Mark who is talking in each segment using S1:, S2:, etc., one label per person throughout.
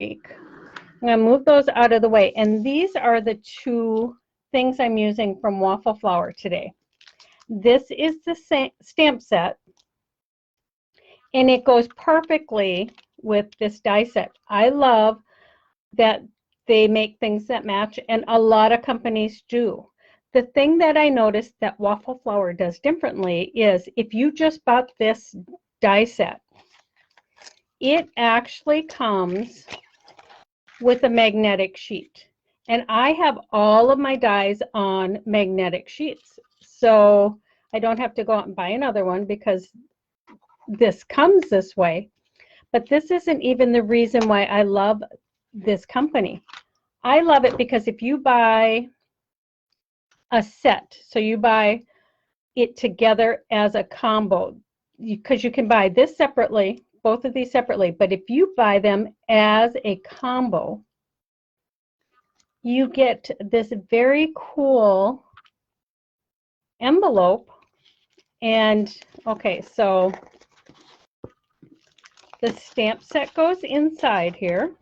S1: I'm going to move those out of the way. And these are the two things I'm using from Waffle Flower today. This is the stamp set, and it goes perfectly with this die set. I love that they make things that match, and a lot of companies do. The thing that I noticed that Waffle Flower does differently is if you just bought this die set, it actually comes with a magnetic sheet. And I have all of my dies on magnetic sheets. So I don't have to go out and buy another one because this comes this way. But this isn't even the reason why I love this company. I love it because if you buy a set, so you buy it together as a combo, because you can buy this separately, both of these separately, but if you buy them as a combo, you get this very cool envelope. And okay, so the stamp set goes inside here.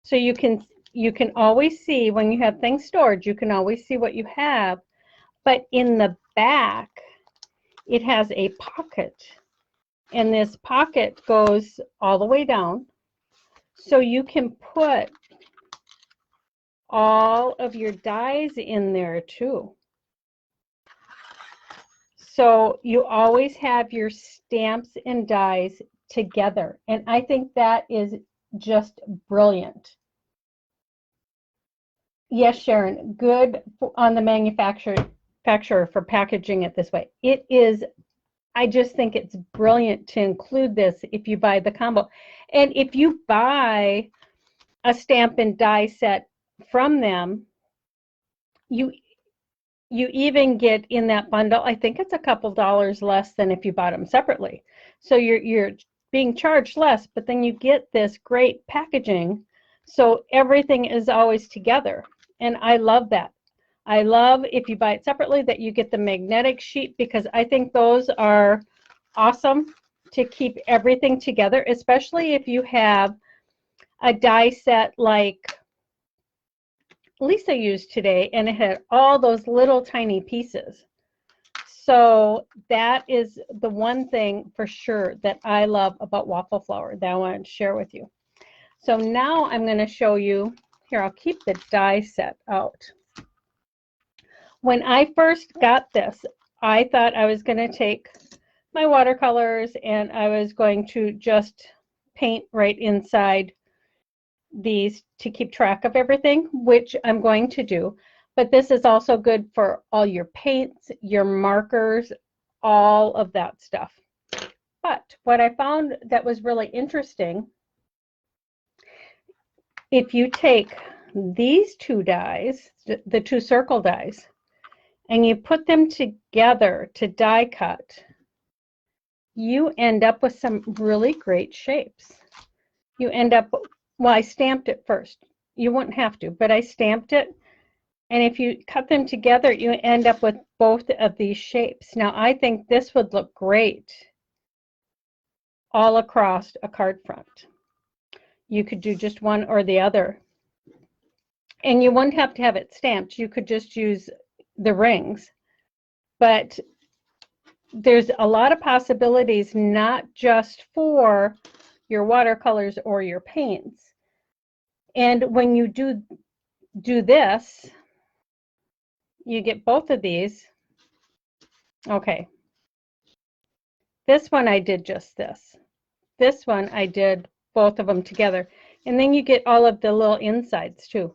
S1: So you can always see when you have things stored, you can always see what you have. But in the back, it has a pocket. And this pocket goes all the way down. So you can put all of your dies in there too. So you always have your stamps and dies together. And I think that is just brilliant. Yes, Sharon, good on the manufacturer for packaging it this way. It is, I just think it's brilliant to include this if you buy the combo. And if you buy a stamp and die set from them, you even get in that bundle, I think it's a couple dollars less than if you bought them separately. So you're being charged less, but then you get this great packaging. So everything is always together. And I love that. I love if you buy it separately that you get the magnetic sheet, because I think those are awesome to keep everything together, especially if you have a die set like Lisa used today, and it had all those little tiny pieces. So that is the one thing for sure that I love about Waffle Flower that I wanted to share with you. So now I'm going to show you, here, I'll keep the die set out. When I first got this, I thought I was going to take my watercolors and I was going to just paint right inside these to keep track of everything, which I'm going to do. But this is also good for all your paints, your markers, all of that stuff. But what I found that was really interesting, if you take these two dies, the two circle dies, and you put them together to die cut, you end up with some really great shapes. You end up, well, I stamped it first. You wouldn't have to, but I stamped it. And if you cut them together, you end up with both of these shapes. Now, I think this would look great all across a card front. You could do just one or the other. And you wouldn't have to have it stamped. You could just use the rings. But there's a lot of possibilities, not just for your watercolors or your paints. And when you do this, you get both of these. Okay. This one I did just this. This one I did both of them together. And then you get all of the little insides too.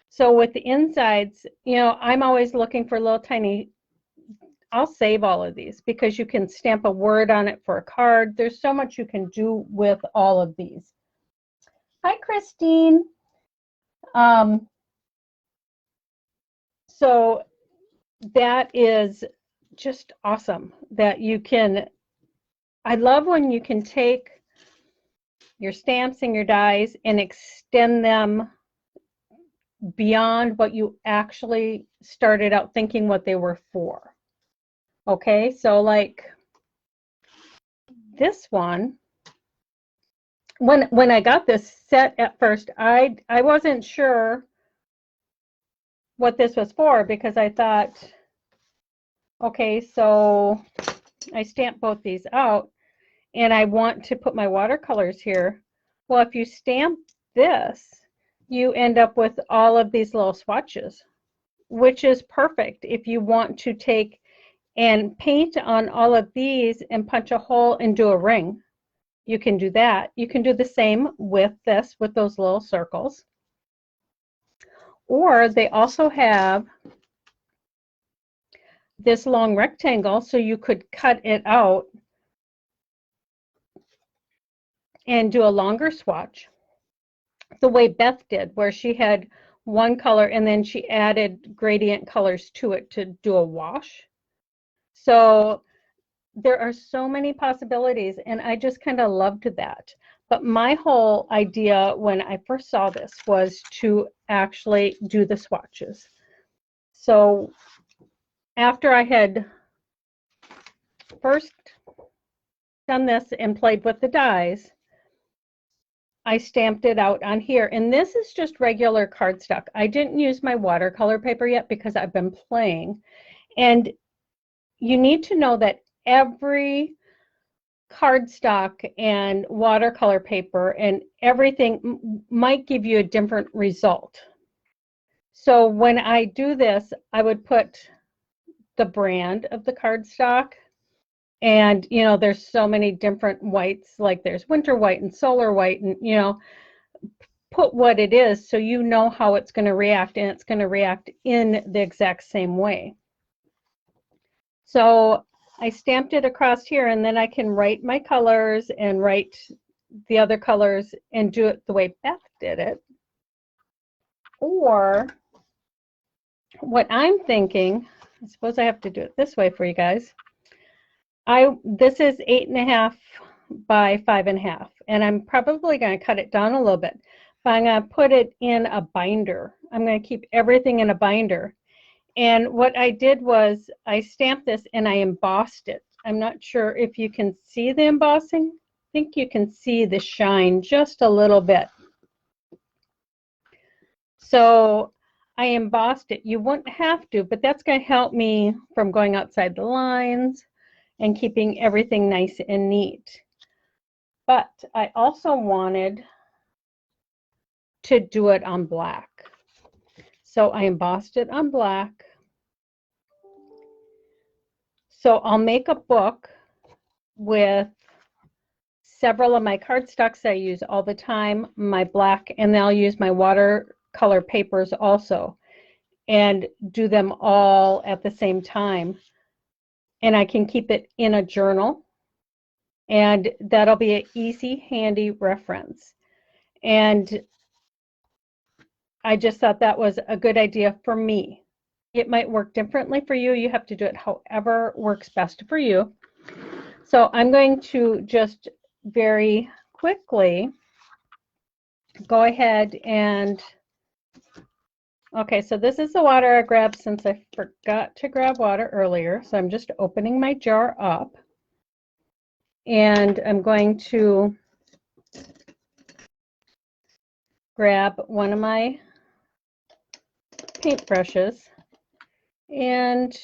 S1: So with the insides, you know, I'm always looking for little tiny, I'll save all of these because you can stamp a word on it for a card. There's so much you can do with all of these. Hi, Christine. So that is just awesome that you can, I love when you can take your stamps and your dies and extend them beyond what you actually started out thinking what they were for. Okay, so like this one, when I got this set at first, I wasn't sure what this was for, because I thought, okay, so I stamped both these out and I want to put my watercolors here. Well, if you stamp this, you end up with all of these little swatches, which is perfect if you want to take and paint on all of these and punch a hole and do a ring. You can do that. You can do the same with this, with those little circles. Or they also have this long rectangle, so you could cut it out and do a longer swatch, the way Beth did, where she had one color and then she added gradient colors to it to do a wash. So there are so many possibilities, and I just kind of loved that. But my whole idea when I first saw this was to actually do the swatches. So after I had first done this and played with the dies, I stamped it out on here. And this is just regular cardstock. I didn't use my watercolor paper yet because I've been playing. And you need to know that every cardstock and watercolor paper and everything might give you a different result. So when I do this, I would put the brand of the cardstock, and you know, there's so many different whites, like there's winter white and solar white, and you know, put what it is so you know how it's going to react, and it's going to react in the exact same way. So I stamped it across here, and then I can write my colors and write the other colors and do it the way Beth did it. Or what I'm thinking, I suppose I have to do it this way for you guys. This is 8.5 by 5.5, and I'm probably going to cut it down a little bit, but I'm going to put it in a binder. I'm going to keep everything in a binder. And what I did was I stamped this and I embossed it. I'm not sure if you can see the embossing. I think you can see the shine just a little bit. So I embossed it. You wouldn't have to, but that's going to help me from going outside the lines and keeping everything nice and neat. But I also wanted to do it on black. So I embossed it on black. So I'll make a book with several of my cardstocks I use all the time, my black, and then I'll use my watercolor papers also, and do them all at the same time. And I can keep it in a journal, and that'll be an easy, handy reference. And I just thought that was a good idea for me. It might work differently for you. You have to do it however works best for you. So I'm going to just very quickly go ahead and, okay, so this is the water I grabbed since I forgot to grab water earlier. So I'm just opening my jar up, and I'm going to grab one of my paint brushes, and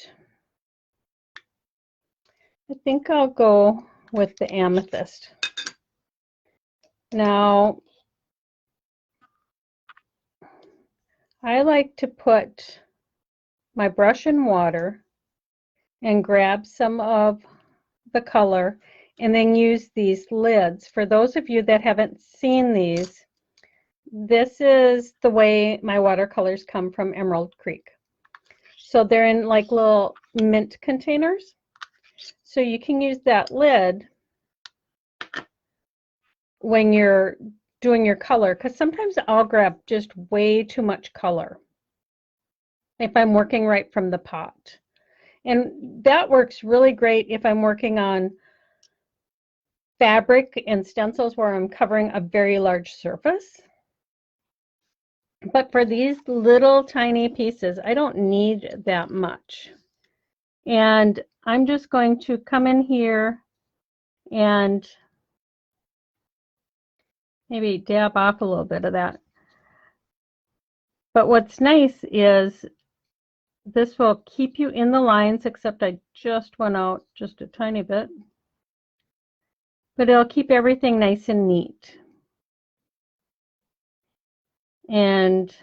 S1: I think I'll go with the amethyst. Now, I like to put my brush in water and grab some of the color and then use these lids. For those of you that haven't seen these, this is the way my watercolors come from Emerald Creek. So they're in like little mint containers. So you can use that lid when you're doing your color, because sometimes I'll grab just way too much color if I'm working right from the pot. And that works really great if I'm working on fabric and stencils where I'm covering a very large surface. But for these little tiny pieces, I don't need that much. And I'm just going to come in here and maybe dab off a little bit of that. But what's nice is this will keep you in the lines, except I just went out just a tiny bit. But it'll keep everything nice and neat. And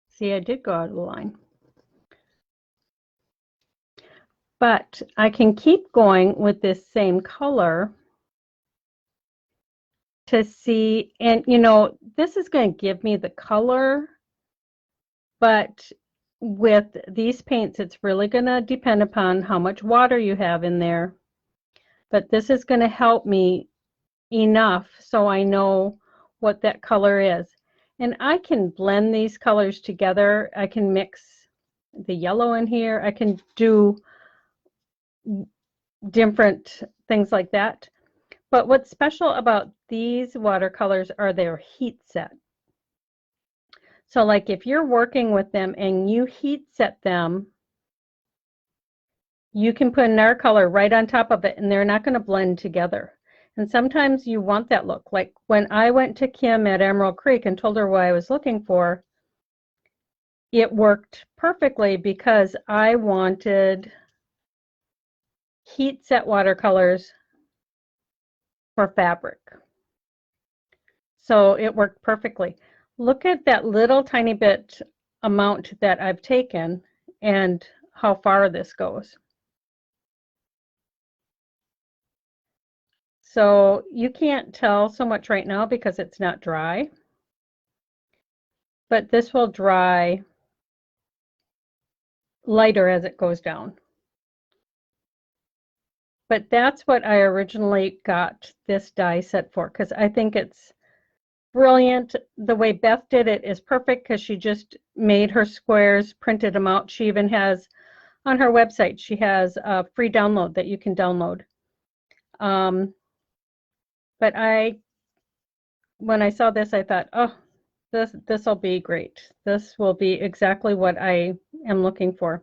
S1: see, I did go out of the line. But I can keep going with this same color to see, and you know, this is going to give me the color, but with these paints, it's really going to depend upon how much water you have in there. But this is going to help me enough so I know what that color is. And I can blend these colors together. I can mix the yellow in here. I can do different things like that. But what's special about these watercolors are their heat set. So like if you're working with them and you heat set them, you can put another color right on top of it and they're not going to blend together. And sometimes you want that look. Like when I went to Kim at Emerald Creek and told her what I was looking for, it worked perfectly because I wanted heat set watercolors for fabric. So it worked perfectly. Look at that little tiny bit amount that I've taken and how far this goes. So you can't tell so much right now because it's not dry, but this will dry lighter as it goes down. But that's what I originally got this die set for, because I think it's brilliant. The way Beth did it is perfect because she just made her squares, printed them out. She even has on her website, she has a free download that you can download. But when I saw this, I thought, oh, this will be great. This will be exactly what I am looking for.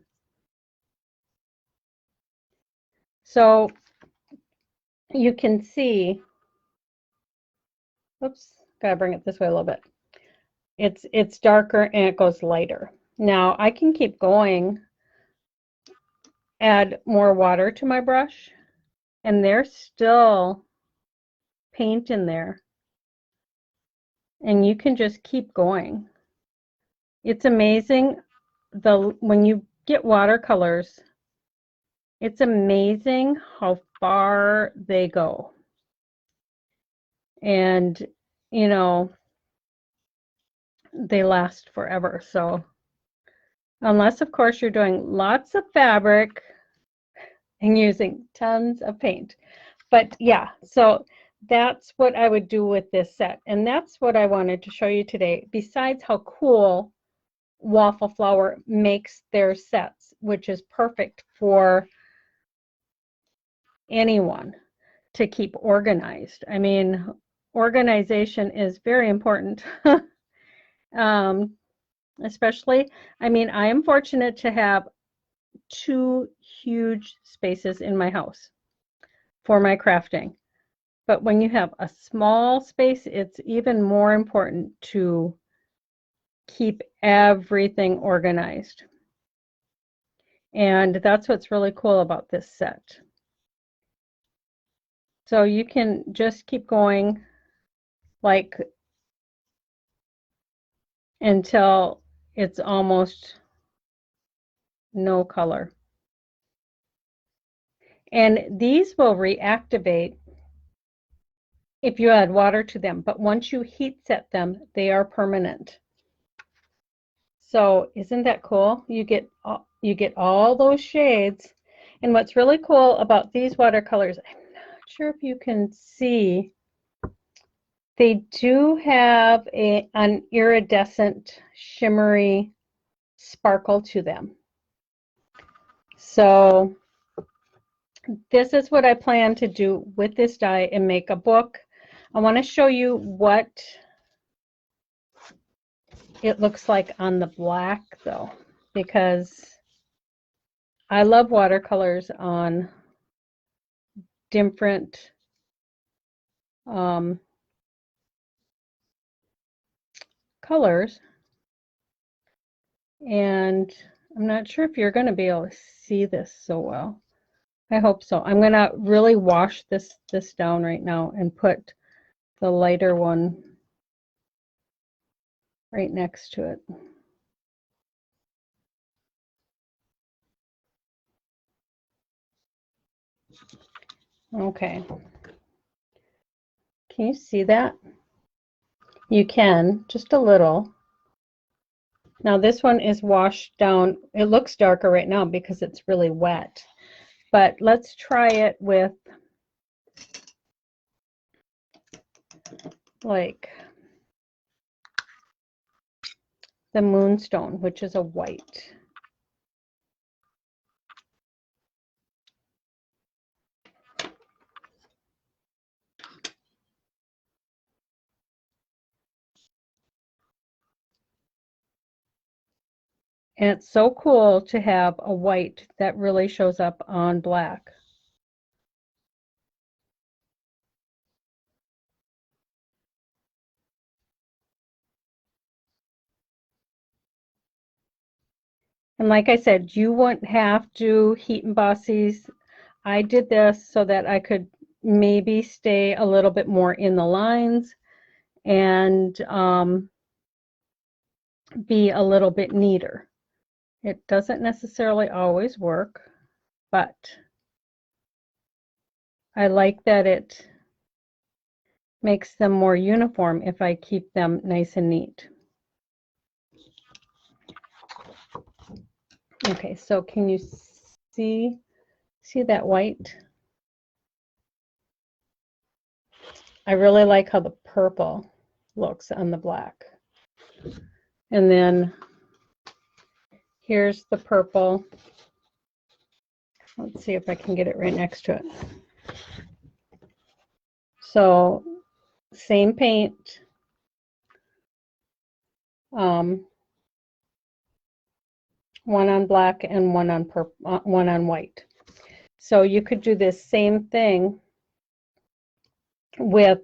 S1: So you can see, oops, gotta bring it this way a little bit. It's darker and it goes lighter. Now I can keep going, add more water to my brush, and there's still paint in there. And you can just keep going. It's amazing when you get watercolors, it's amazing how far they go. And, you know, they last forever. So, unless, of course, you're doing lots of fabric and using tons of paint. But yeah, so that's what I would do with this set. And that's what I wanted to show you today, besides how cool Waffle Flower makes their sets, which is perfect for anyone to keep organized. I mean, organization is very important. Especially, I mean, I am fortunate to have 2 huge spaces in my house for my crafting. But when you have a small space, it's even more important to keep everything organized. And that's what's really cool about this set. So you can just keep going like until it's almost no color. And these will reactivate if you add water to them, but once you heat set them, they are permanent. So isn't that cool? You get all those shades. And what's really cool about these watercolors, I'm not sure if you can see, they do have an iridescent, shimmery sparkle to them. So this is what I plan to do with this die and make a book. I want to show you what it looks like on the black though, because I love watercolors on different colors, and I'm not sure if you're going to be able to see this so well. I hope so. I'm going to really wash this down right now and put the lighter one right next to it. Okay. Can you see that? You can, just a little. Now this one is washed down. It looks darker right now because it's really wet. But let's try it with like the moonstone, which is a white. And it's so cool to have a white that really shows up on black. And like I said, you wouldn't have to heat emboss these. I did this so that I could maybe stay a little bit more in the lines and be a little bit neater. It doesn't necessarily always work, but I like that it makes them more uniform if I keep them nice and neat. Okay, so can you see that white? I really like how the purple looks on the black. And then here's the purple. Let's see if I can get it right next to it. So same paint. One on black and one on one on white. So you could do this same thing with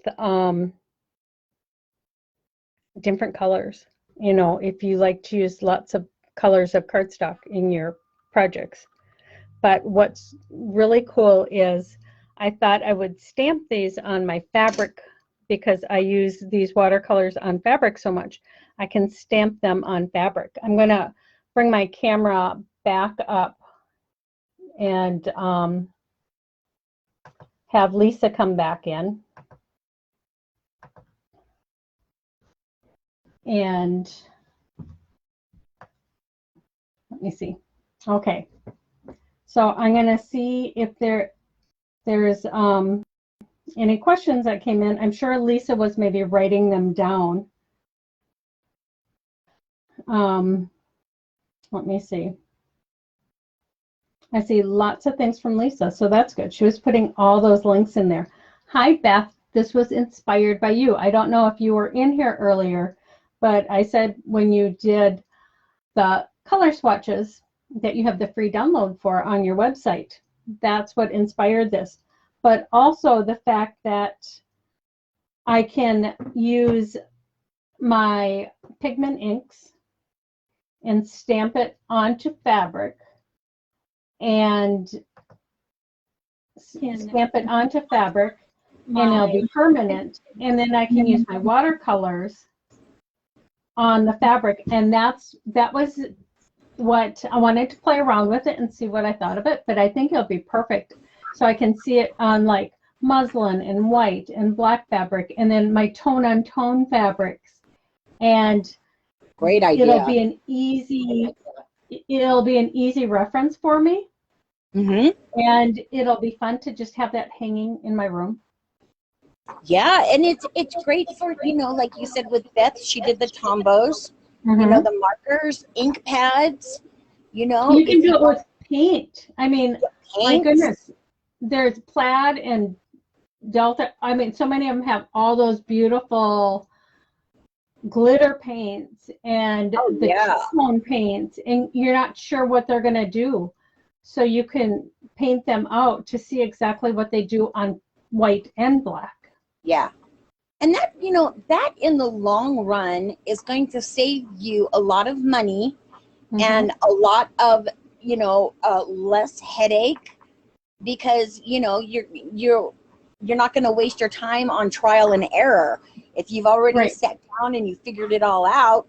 S1: different colors. You know, if you like to use lots of colors of cardstock in your projects. But what's really cool is I thought I would stamp these on my fabric because I use these watercolors on fabric so much. I can stamp them on fabric. I'm going to bring my camera back up and have Lisa come back in. And let me see. Okay. So I'm going to see if there's any questions that came in. I'm sure Lisa was maybe writing them down. Let me see. I see lots of things from Lisa, so that's good. She was putting all those links in there. Hi, Beth. This was inspired by you. I don't know if you were in here earlier, but I said when you did the color swatches that you have the free download for on your website. That's what inspired this. But also the fact that I can use my pigment inks and stamp it onto fabric and stamp it onto fabric and it'll be permanent. And then I can use my watercolors on the fabric. And that was what I wanted to play around with it and see what I thought of it. But I think it'll be perfect. So I can see it on like muslin and white and black fabric and then my tone on tone fabrics. And
S2: great idea.
S1: It'll be an easy reference for me. And it'll be fun to just have that hanging in my room.
S2: Yeah, and it's great for, you know, like you said with Beth, she did the tombos, you know, the markers, ink pads, you know.
S1: You can do it with paint. I mean, my goodness, there's plaid and delta. I mean, so many of them have all those beautiful glitter paints and the tone paints, and you're not sure what they're going to do. so you can paint them out to see exactly what they do on white and black.
S2: Yeah. And that, that in the long run is going to save you a lot of money and a lot of, less headache, because, you're not going to waste your time on trial and error. If you've already sat down and you figured it all out,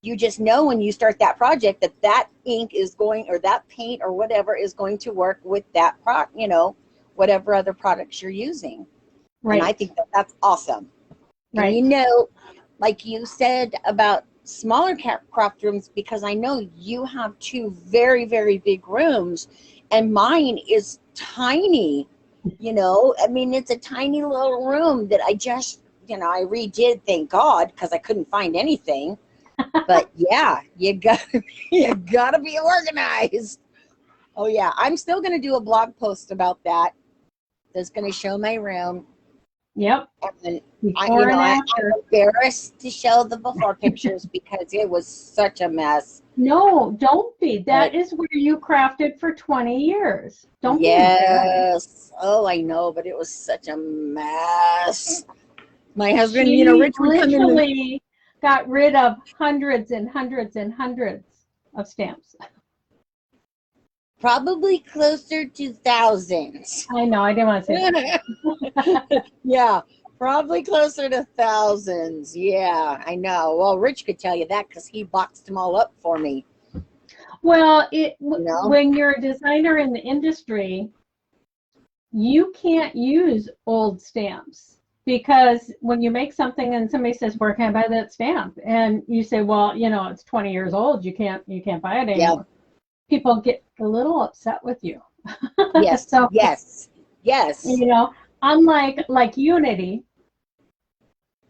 S2: you just know when you start that project that ink is going, or that paint or whatever is going to work with that whatever other products you're using. Right. And I think that's awesome. Right. And like you said about smaller craft rooms, because I know you have 2 very, very big rooms, and mine is tiny. I mean, it's a tiny little room that I just, I redid, thank God, because I couldn't find anything. But yeah, you gotta be organized. Oh yeah, I'm still gonna do a blog post about that. That's gonna show my room.
S1: Yep.
S2: And I'm embarrassed to show the before pictures because it was such a mess.
S1: No, don't be. That is where you crafted for 20 years. Don't be embarrassed.
S2: Oh, I know, but it was such a mess. My husband, Rich would
S1: literally got rid of hundreds and hundreds and hundreds of stamps.
S2: Probably closer to thousands.
S1: I know, I didn't want to say that.
S2: Yeah, probably closer to thousands. Yeah, I know. Well, Rich could tell you that because he boxed them all up for me.
S1: Well, when you're a designer in the industry, you can't use old stamps, because when you make something and somebody says, "Where can I buy that stamp?" and you say, "Well, it's 20 years old. You can't buy it anymore." Yeah. People get a little upset with you.
S2: Yes. So, yes.
S1: Unlike Unity,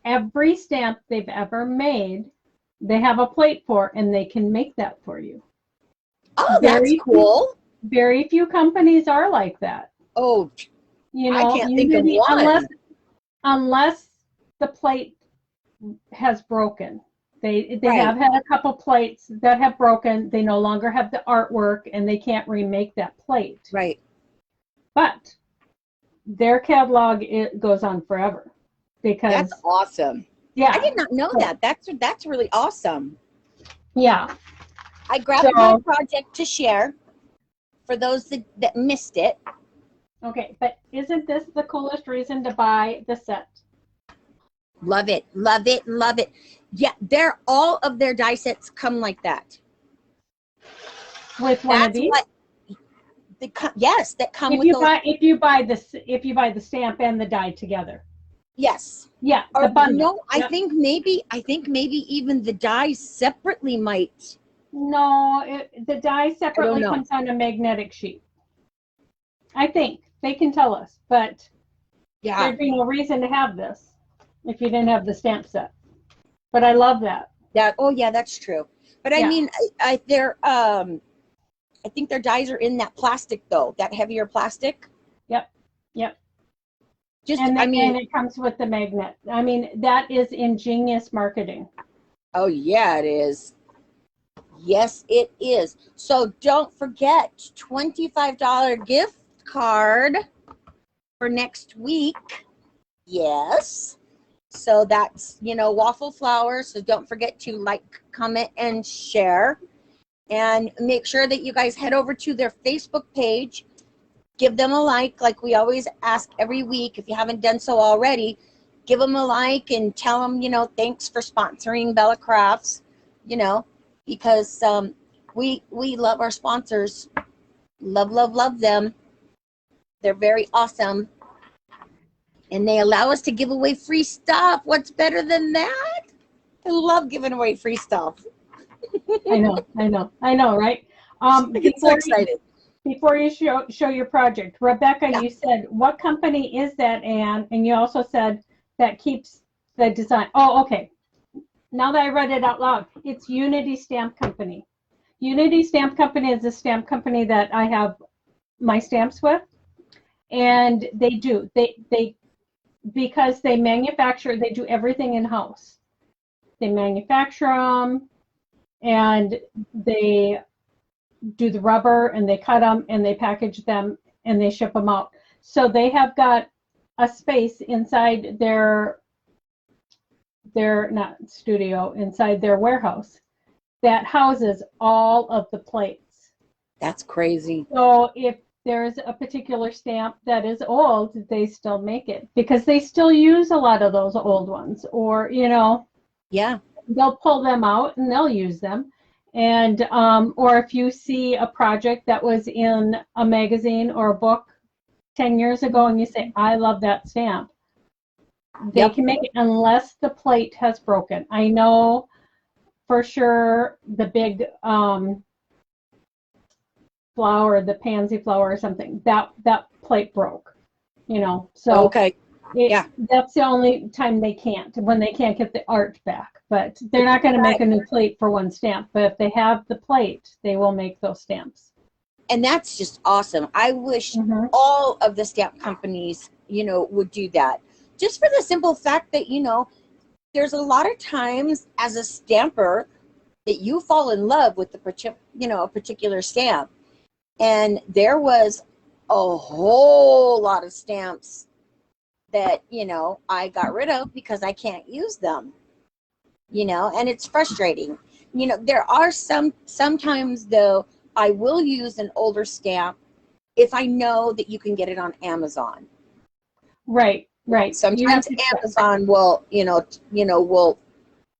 S1: every stamp they've ever made, they have a plate for, and they can make that for you.
S2: Oh, that's cool.
S1: Very few companies are like that.
S2: Oh, I can't think of one.
S1: Unless the plate has broken. They have had a couple plates that have broken. They no longer have the artwork, and they can't remake that plate.
S2: Right.
S1: But their catalog, it goes on forever. Because
S2: that's awesome.
S1: Yeah.
S2: I did not know that. That's really awesome.
S1: Yeah.
S2: I grabbed my project to share for those that missed it.
S1: Okay, but isn't this the coolest reason to buy the set?
S2: Love it, love it, love it. Yeah, all of their die sets come like that.
S1: With one of these?
S2: Yes, that come with those.
S1: If you buy the stamp and the die together.
S2: Yes.
S1: Yeah.
S2: Or no, I think maybe even the die separately might.
S1: No, the die separately comes on a magnetic sheet. I think they can tell us, but there'd be no reason to have this if you didn't have the stamp set. But I love that.
S2: That's true. But I mean, I think their dies are in that plastic though, that heavier plastic.
S1: Yep.
S2: And
S1: it comes with the magnet. I mean, that is ingenious marketing.
S2: Oh yeah, it is. Yes, it is. So don't forget, $25 gift card for next week. Yes. So that's, Waffle Flower. So don't forget to like, comment, and share. And make sure that you guys head over to their Facebook page. Give them a like we always ask every week. If you haven't done so already, give them a like and tell them, thanks for sponsoring Bella Crafts, because we love our sponsors. Love them. They're very awesome. And they allow us to give away free stuff. What's better than that? I love giving away free stuff.
S1: I know, right?
S2: I get so excited.
S1: Before you show your project, Rebecca, you said, what company is that, Anne? And you also said that keeps the design. Oh, okay. Now that I read it out loud, it's Unity Stamp Company. Unity Stamp Company is a stamp company that I have my stamps with. And they do. Because they manufacture, they do everything in-house. They manufacture them, and they do the rubber, and they cut them, and they package them, and they ship them out. So they have got a space inside their not studio, inside their warehouse that houses all of the plates.
S2: That's crazy.
S1: So if there's a particular stamp that is old, they still make it because they still use a lot of those old ones, or
S2: Yeah.
S1: they'll pull them out and they'll use them. And or if you see a project that was in a magazine or a book 10 years ago and you say, I love that stamp, they can make it unless the plate has broken. I know for sure the big flower, the pansy flower or something, that plate broke, so
S2: Okay.
S1: that's the only time they can't, when they can't get the art back. But they're not going to make a new plate for one stamp. But if they have the plate, they will make those stamps.
S2: And that's just awesome. I wish all of the stamp companies, would do that. Just for the simple fact that, there's a lot of times as a stamper that you fall in love with a particular stamp. And there was a whole lot of stamps that, I got rid of because I can't use them, and it's frustrating. There are sometimes though, I will use an older stamp if I know that you can get it on Amazon.
S1: Right.
S2: Sometimes Amazon will,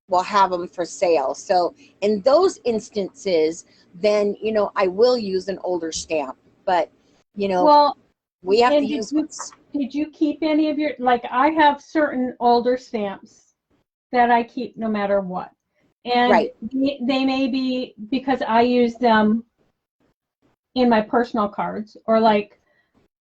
S2: will have them for sale. So in those instances, then, I will use an older stamp. But,
S1: well,
S2: we have to use what's...
S1: Did you keep any of your, like I have certain older stamps that I keep no matter what. And they may be because I use them in my personal cards, or like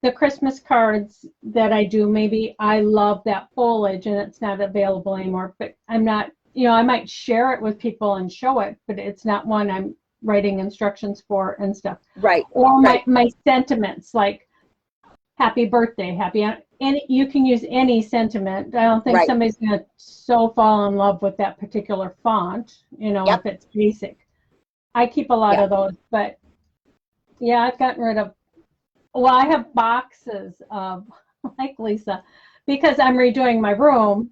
S1: the Christmas cards that I do, maybe I love that foliage and it's not available anymore, but I'm not, I might share it with people and show it, but it's not one I'm writing instructions for and stuff.
S2: Right.
S1: Or my sentiments, like happy birthday, and you can use any sentiment. I don't think somebody's going to so fall in love with that particular font, if it's basic. I keep a lot of those, but yeah, I've gotten rid of, I have boxes of, like Lisa, because I'm redoing my room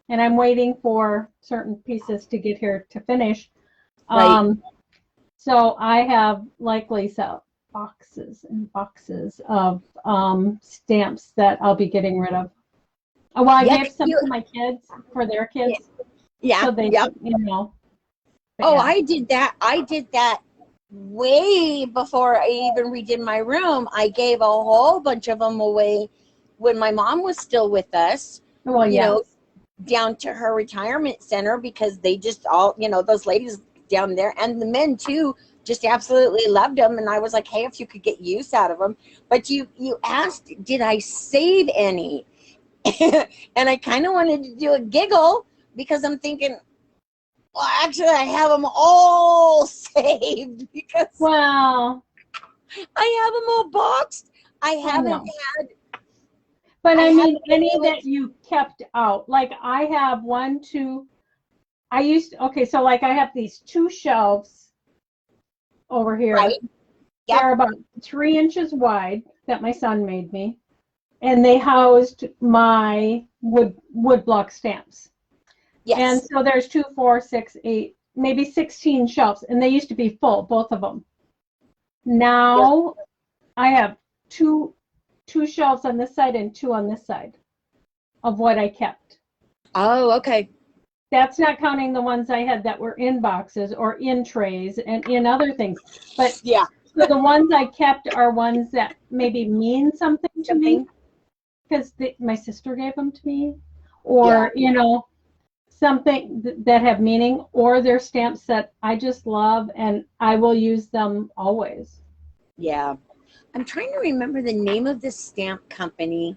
S1: and I'm waiting for certain pieces to get here to finish. So I have, like Lisa, boxes and boxes of stamps that I'll be getting rid of. Well, I gave some to my kids for their kids.
S2: Yeah.
S1: So they,
S2: I did that way before I even redid my room. I gave a whole bunch of them away when my mom was still with us. Well, down to her retirement center, because they just all, those ladies down there and the men too, just absolutely loved them. And I was like, hey, if you could get use out of them. But you asked, did I save any? And I kind of wanted to do a giggle because I'm thinking, well, actually, I have them all saved because I have them all boxed. I haven't had.
S1: But I mean, any that you kept out, like I have one, two. So like I have these two shelves over here. Right. Yep. They're about 3 inches wide that my son made me, and they housed my wood block stamps. Yes. And so there's 2, 4, 6, 8, maybe 16 shelves, and they used to be full, both of them. Now I have two shelves on this side and 2 on this side of what I kept.
S2: Oh, okay.
S1: That's not counting the ones I had that were in boxes or in trays and in other things. But so the ones I kept are ones that maybe mean something to me because my sister gave them to me, or something that have meaning, or they're stamps that I just love and I will use them always. Yeah.
S2: I'm trying to remember the name of this stamp company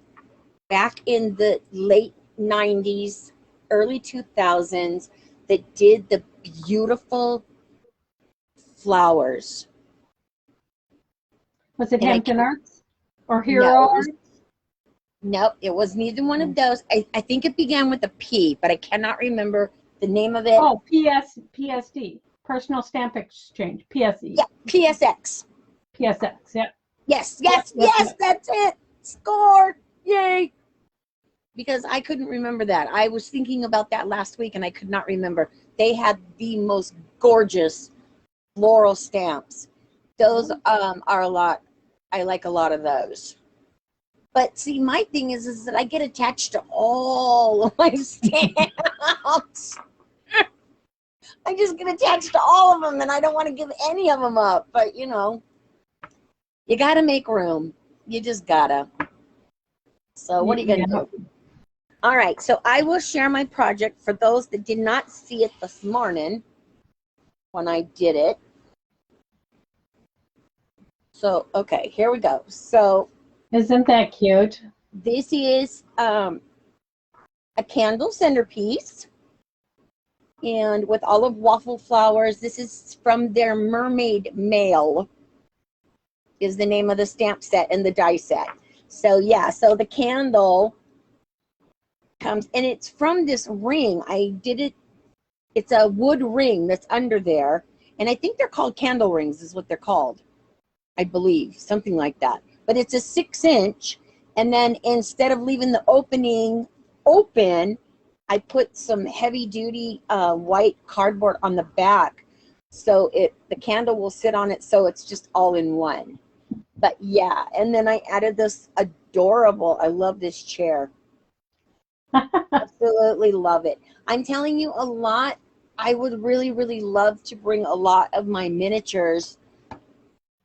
S2: back in the late 90s, early 2000s that did the beautiful flowers.
S1: Was it Hampton Arts or Hero Arts?
S2: Nope, it was neither one of those. I think it began with a P, but I cannot remember the name of it.
S1: Oh, PSD. Personal Stamp Exchange, PSE.
S2: Yeah, PSX.
S1: PSX, yeah.
S2: Yes,
S1: Yep,
S2: that's it. Score. Yay. Because I couldn't remember that. I was thinking about that last week and I could not remember. They had the most gorgeous floral stamps. Those are a lot. I like a lot of those. But see, my thing is that I get attached to all of my stamps. I just get attached to all of them and I don't want to give any of them up. But, you know, you got to make room. You just got to. So what are you going to do? All right, so I will share my project for those that did not see it this morning when I did it. So, okay, here we go. So,
S1: isn't that cute?
S2: this is a candle centerpiece, and with all of Waffle Flowers. This is from their Mermaid Mail, is the name of the stamp set and the die set. So, yeah, so the candle comes, and it's from this ring. I did it. It's a wood ring that's under there, and I think they're called candle rings is what they're called, I believe, something like that. But it's a 6-inch, and then instead of leaving the opening open, I put some heavy duty white cardboard on the back, so the candle will sit on it, so it's just all in one. But yeah, and then I added this adorable, I love this chair. Absolutely love it. I'm telling you, a lot. I would really, really love to bring a lot of my miniatures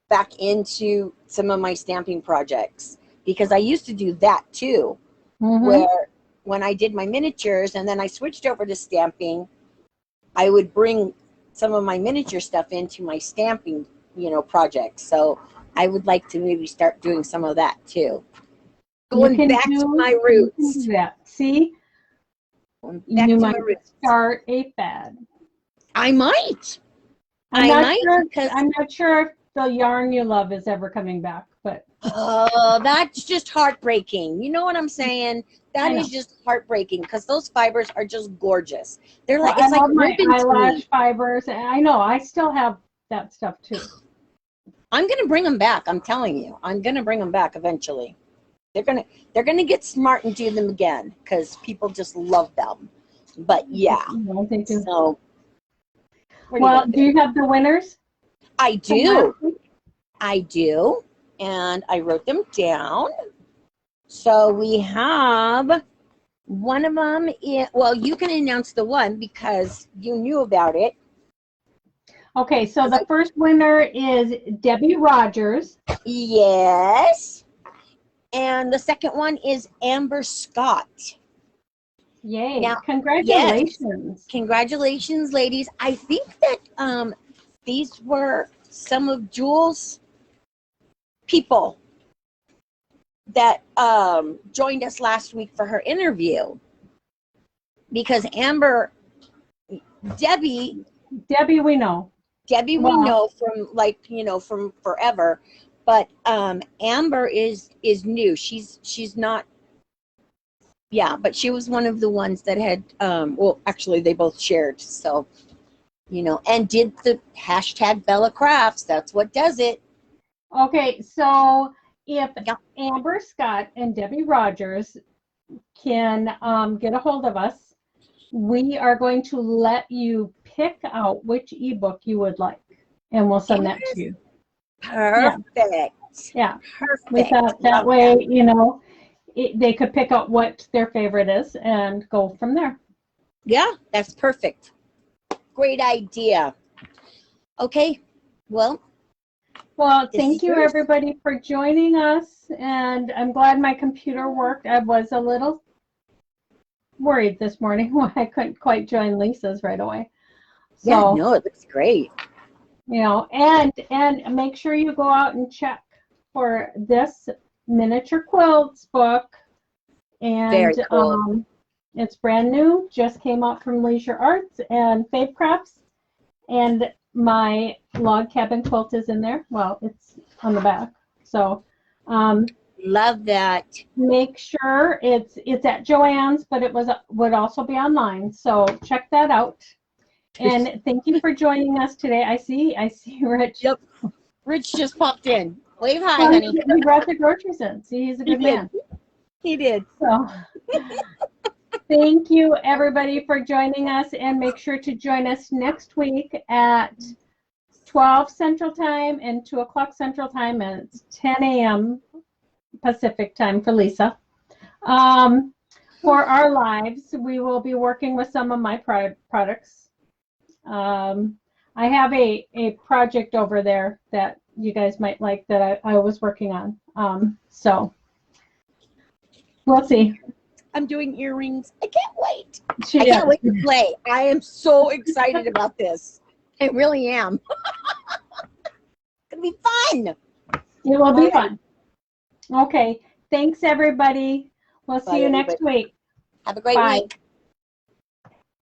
S2: back into some of my stamping projects, because I used to do that too, where when I did my miniatures and then I switched over to stamping, I would bring some of my miniature stuff into my stamping, you know, projects. So I would like to maybe start doing some of that too. Going back to my roots.
S1: Yeah. See, you might start a fad.
S2: I might.
S1: I'm not sure if the yarn you love is ever coming back, but
S2: oh, that's just heartbreaking. You know what I'm saying? That is just heartbreaking, because those fibers are just gorgeous. They're like, it's like
S1: my eyelash fibers. I know, I still have that stuff too.
S2: I'm gonna bring them back. I'm telling you, I'm gonna bring them back eventually. They're gonna get smart and do them again, because people just love them. But yeah, so.
S1: Well, do you have the winners?
S2: I do. I do. And I wrote them down. So we have one of them. Well, you can announce the one because you knew about it.
S1: Okay, so the first winner is Debbie Rogers.
S2: Yes. And the second one is Amber Scott.
S1: Yay. Now, congratulations.
S2: Yes, congratulations, ladies. I think that these were some of Jules' people that joined us last week for her interview. Because Debbie we know. Debbie we know from, like, you know, from forever. But Amber is new. She's not. Yeah, but she was one of the ones that had, well, actually, they both shared. So, you know, and did the hashtag Bella Crafts. That's what does it.
S1: Okay, so if Amber Scott and Debbie Rogers can get a hold of us, we are going to let you pick out which ebook you would like, and we'll send that to you.
S2: Perfect.
S1: Yeah.
S2: Perfect.
S1: We thought that way, you know, they could pick out what their favorite is and go from there.
S2: Yeah, that's perfect. Great idea. Okay, well,
S1: thank you everybody for joining us, and I'm glad my computer worked. I was a little worried this morning when I couldn't quite join Lisa's right away. So,
S2: yeah, no, it looks great.
S1: You know, and make sure you go out and check for this miniature quilts book, and
S2: very cool.
S1: It's brand new, just came out from Leisure Arts and Fave Crafts, and my log cabin quilt is in there. Well, it's on the back, so
S2: love that.
S1: Make sure it's at Joann's, but it would also be online, so check that out. And thank you for joining us today. I see Rich.
S2: Yep. Rich just popped in. Wave hi,
S1: Well,
S2: honey.
S1: he brought the groceries in. See, he's a good man.
S2: He did.
S1: So, thank you everybody for joining us, and make sure to join us next week at 12 Central Time and 2 o'clock Central Time, and it's 10 a.m. Pacific Time for Lisa. For our lives, we will be working with some of my products. I have a project over there that you guys might like that I was working on. So we'll see.
S2: I'm doing earrings. I can't wait.
S1: She
S2: I can't
S1: is.
S2: wait to play. I am so excited about this. I really am. It's going to be fun.
S1: It will be fun. Okay. Thanks, everybody. We'll see you next week.
S2: Have a great
S1: Bye.
S2: week.